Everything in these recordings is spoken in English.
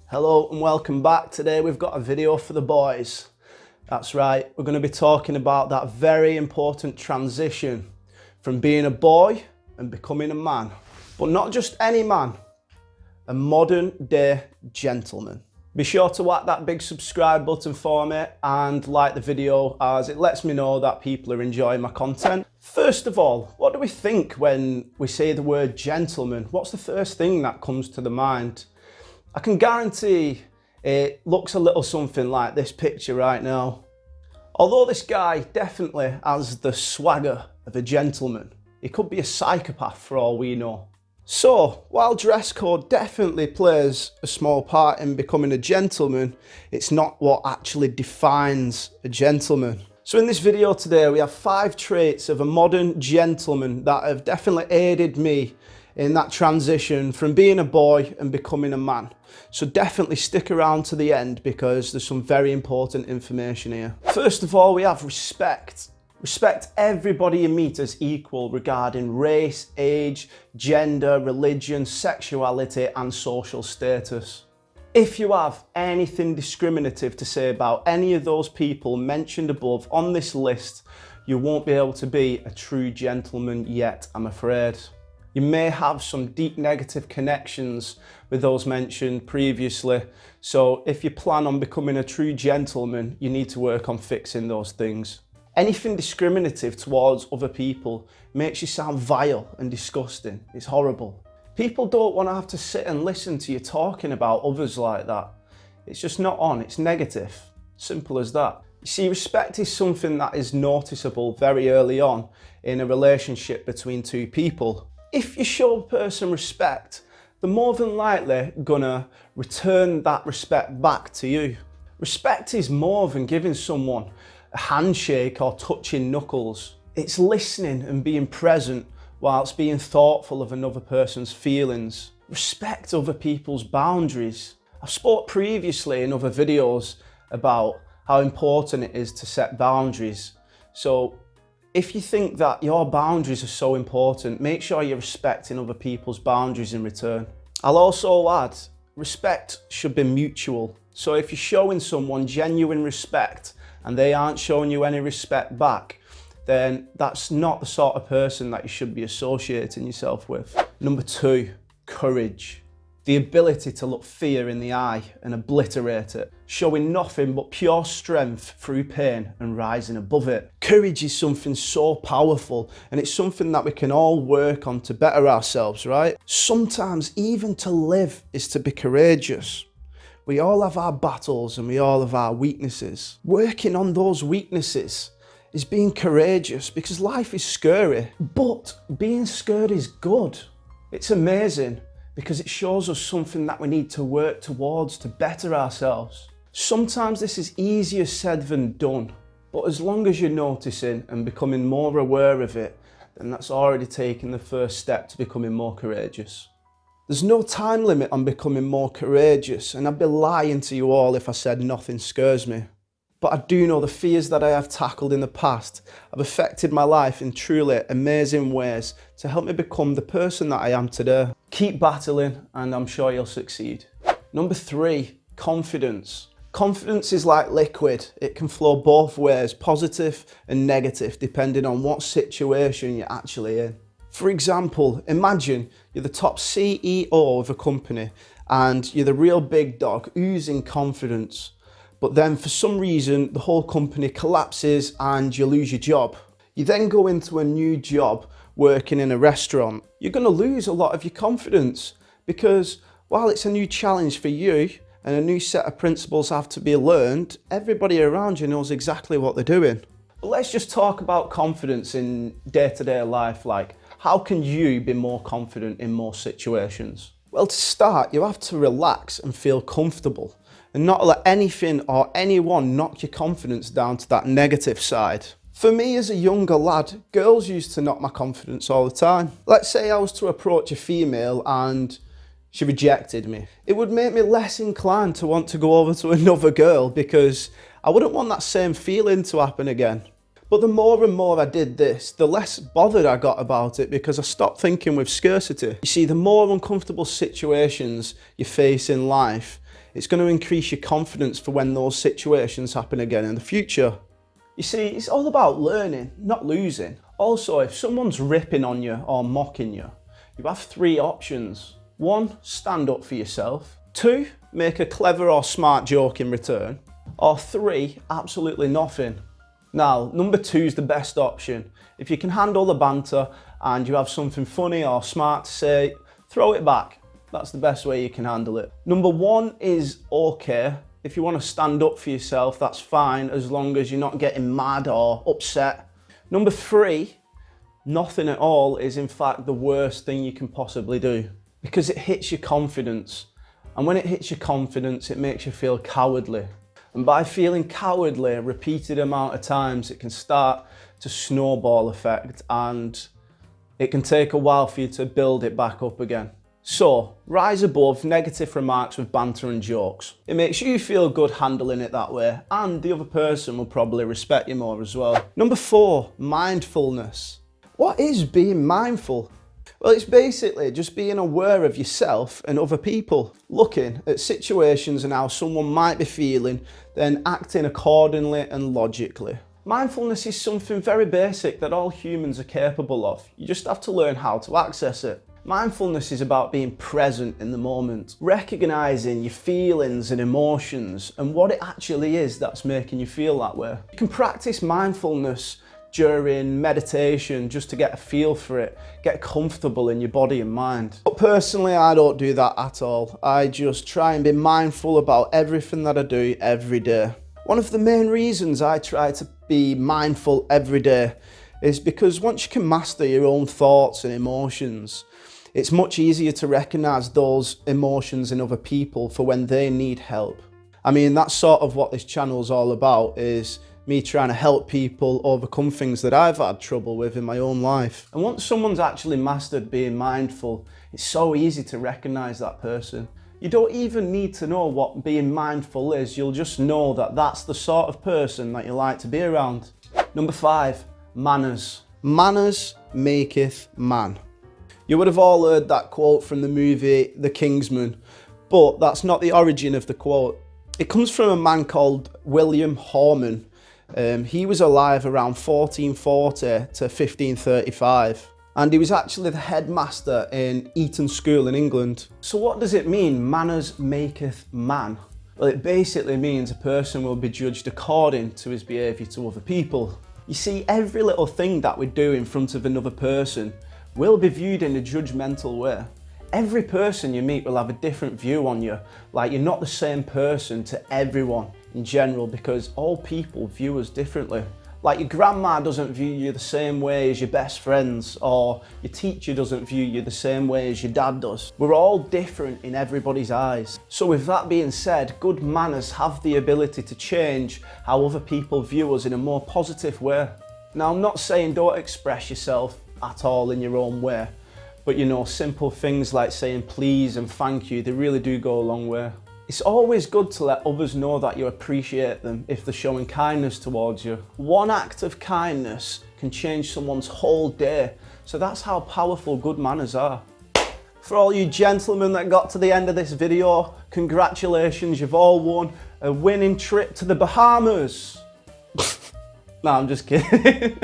Hello and welcome back. Today we've got a video for the boys. That's right, we're going to be talking about that very important transition from being a boy and becoming a man. But not just any man, a modern day gentleman. Be sure to whack that big subscribe button for me and like the video, as it lets me know that people are enjoying my content. First of all, what do we think when we say the word gentleman? What's the first thing that comes to the mind? I can guarantee it looks a little something like this picture right now. Although this guy definitely has the swagger of a gentleman, he could be a psychopath for all we know. So, while dress code definitely plays a small part in becoming a gentleman, it's not what actually defines a gentleman. So in this video today, we have 5 traits of a modern gentleman that have definitely aided me in that transition from being a boy and becoming a man. So definitely stick around to the end because there's some very important information here. First of all, we have respect. Respect everybody you meet as equal regarding race, age, gender, religion, sexuality and social status. If you have anything discriminative to say about any of those people mentioned above on this list, you won't be able to be a true gentleman yet, I'm afraid. You may have some deep negative connections with those mentioned previously, so if you plan on becoming a true gentleman, you need to work on fixing those things. Anything discriminative towards other people makes you sound vile and disgusting. It's horrible. People don't want to have to sit and listen to you talking about others like that. It's just not on, it's negative. Simple as that. You see, respect is something that is noticeable very early on in a relationship between two people. If you show a person respect, they're more than likely gonna return that respect back to you. Respect is more than giving someone a handshake or touching knuckles. It's listening and being present whilst being thoughtful of another person's feelings. Respect other people's boundaries. I've spoke previously in other videos about how important it is to set boundaries. So if you think that your boundaries are so important, make sure you're respecting other people's boundaries in return. I'll also add, respect should be mutual. So if you're showing someone genuine respect and they aren't showing you any respect back, then that's not the sort of person that you should be associating yourself with. Number 2, courage. The ability to look fear in the eye and obliterate it, showing nothing but pure strength through pain and rising above it. Courage is something so powerful, and it's something that we can all work on to better ourselves, right? Sometimes even to live is to be courageous. We all have our battles and we all have our weaknesses. Working on those weaknesses is being courageous, because life is scary, but being scared is good. It's amazing because it shows us something that we need to work towards to better ourselves. Sometimes this is easier said than done, but as long as you're noticing and becoming more aware of it, then that's already taken the first step to becoming more courageous. There's no time limit on becoming more courageous, and I'd be lying to you all if I said nothing scares me. But I do know the fears that I have tackled in the past have affected my life in truly amazing ways to help me become the person that I am today. Keep battling and I'm sure you'll succeed. Number 3, confidence. Confidence is like liquid. It can flow both ways, positive and negative, depending on what situation you're actually in. For example, imagine you're the top CEO of a company and you're the real big dog, oozing confidence. But then for some reason, the whole company collapses and you lose your job. You then go into a new job working in a restaurant. You're going to lose a lot of your confidence because while it's a new challenge for you and a new set of principles have to be learned, everybody around you knows exactly what they're doing. But let's just talk about confidence in day-to-day life. Like, how can you be more confident in more situations? Well, to start, you have to relax and feel comfortable and not let anything or anyone knock your confidence down to that negative side. For me as a younger lad, girls used to knock my confidence all the time. Let's say I was to approach a female and she rejected me. It would make me less inclined to want to go over to another girl because I wouldn't want that same feeling to happen again. But the more and more I did this, the less bothered I got about it because I stopped thinking with scarcity. You see, the more uncomfortable situations you face in life, It's going to increase your confidence for when those situations happen again in the future. You see, it's all about learning, not losing. Also, if someone's ripping on you or mocking you, you have 3 options. 1, stand up for yourself. 2, make a clever or smart joke in return. Or 3, absolutely nothing. Now, number 2 is the best option. If you can handle the banter and you have something funny or smart to say, throw it back. That's the best way you can handle it. Number 1 is okay. If you want to stand up for yourself, that's fine, as long as you're not getting mad or upset. Number 3, nothing at all is in fact the worst thing you can possibly do, because it hits your confidence. And when it hits your confidence, it makes you feel cowardly. And by feeling cowardly a repeated amount of times, it can start to snowball effect, and it can take a while for you to build it back up again. So, rise above negative remarks with banter and jokes. It makes you feel good handling it that way, and the other person will probably respect you more as well. Number 4, mindfulness. What is being mindful? Well, it's basically just being aware of yourself and other people, looking at situations and how someone might be feeling, then acting accordingly and logically. Mindfulness is something very basic that all humans are capable of. You just have to learn how to access it. Mindfulness is about being present in the moment, recognizing your feelings and emotions and what it actually is that's making you feel that way. You can practice mindfulness during meditation just to get a feel for it, get comfortable in your body and mind. But personally, I don't do that at all. I just try and be mindful about everything that I do every day. One of the main reasons I try to be mindful every day is because once you can master your own thoughts and emotions, it's much easier to recognize those emotions in other people for when they need help. I mean, that's sort of what this channel is all about, is me trying to help people overcome things that I've had trouble with in my own life. And once someone's actually mastered being mindful, it's so easy to recognize that person. You don't even need to know what being mindful is, you'll just know that that's the sort of person that you like to be around. Number 5, manners. Manners maketh man. You would have all heard that quote from the movie The Kingsman, but that's not the origin of the quote. It comes from a man called William Horman. He was alive around 1440 to 1535, and he was actually the headmaster in Eton School in England. So what does it mean, manners maketh man? Well, it basically means a person will be judged according to his behaviour to other people. You see, every little thing that we do in front of another person will be viewed in a judgmental way. Every person you meet will have a different view on you, like you're not the same person to everyone in general, because all people view us differently. Like your grandma doesn't view you the same way as your best friends, or your teacher doesn't view you the same way as your dad does. We're all different in everybody's eyes. So with that being said, good manners have the ability to change how other people view us in a more positive way. Now, I'm not saying don't express yourself at all in your own way, but you know, simple things like saying please and thank you, they really do go a long way. It's always good to let others know that you appreciate them if they're showing kindness towards you. One act of kindness can change someone's whole day, so that's how powerful good manners are. For all you gentlemen that got to the end of this video, congratulations, you've all won a winning trip to the Bahamas. No, I'm just kidding.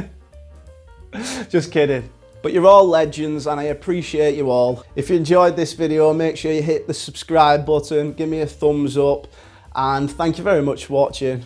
Just kidding. But you're all legends and I appreciate you all. If you enjoyed this video, make sure you hit the subscribe button, give me a thumbs up, and thank you very much for watching.